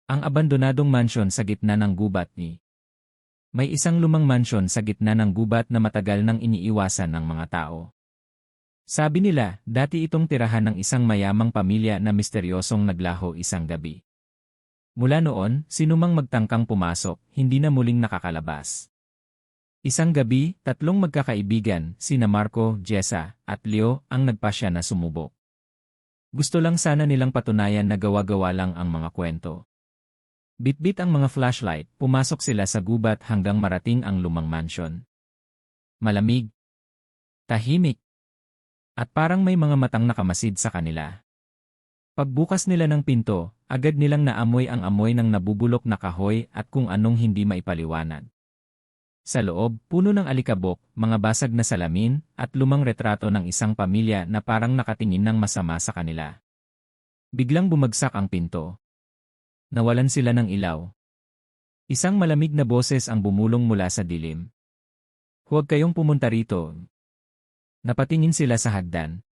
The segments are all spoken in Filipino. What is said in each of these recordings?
Ang abandonadong mansyon sa gitna ng gubat ni. May isang lumang mansyon sa gitna ng gubat na matagal nang iniiwasan ng mga tao. Sabi nila, dati itong tirahan ng isang mayamang pamilya na misteryosong naglaho isang gabi. Mula noon, sinumang magtangkang pumasok, hindi na muling nakakalabas. Isang gabi, tatlong magkakaibigan, sina Marco, Jessa, at Leo, ang nagpasya na sumubok. Gusto lang sana nilang patunayan na gawa-gawa lang ang mga kwento. Bitbit ang mga flashlight, pumasok sila sa gubat hanggang marating ang lumang mansyon. Malamig, tahimik, at parang may mga matang nakamasid sa kanila. Pagbukas nila ng pinto, agad nilang naamoy ang amoy ng nabubulok na kahoy at kung anong hindi maipaliwanag. Sa loob, puno ng alikabok, mga basag na salamin, at lumang retrato ng isang pamilya na parang nakatingin ng masama sa kanila. Biglang bumagsak ang pinto. Nawalan sila ng ilaw. Isang malamig na boses ang bumulong mula sa dilim. Huwag kayong pumunta rito. Napatingin sila sa hagdan.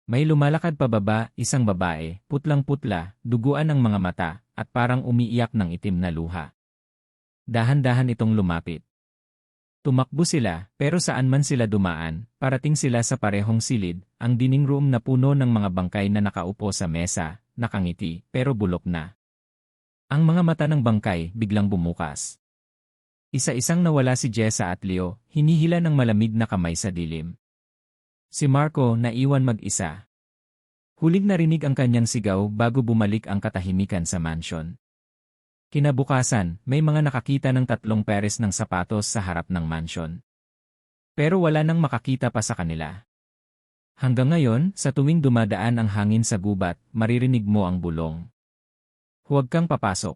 May lumalakad pababa, isang babae, putlang-putla, duguan ang mga mata, at parang umiiyak ng itim na luha. Dahan-dahan itong lumapit. Tumakbo sila, pero saan man sila dumaan, parating sila sa parehong silid, ang dining room na puno ng mga bangkay na nakaupo sa mesa, nakangiti, pero bulok na. Ang mga mata ng bangkay biglang bumukas. Isa-isang nawala si Jessa at Leo, hinihila ng malamig na kamay sa dilim. Si Marco naiwan mag-isa. Huling narinig ang kanyang sigaw bago bumalik ang katahimikan sa mansyon. Kinabukasan, may mga nakakita ng 3 pares ng sapatos sa harap ng mansyon. Pero wala nang makakita pa sa kanila. Hanggang ngayon, sa tuwing dumadaan ang hangin sa gubat, maririnig mo ang bulong. Huwag kang papasok.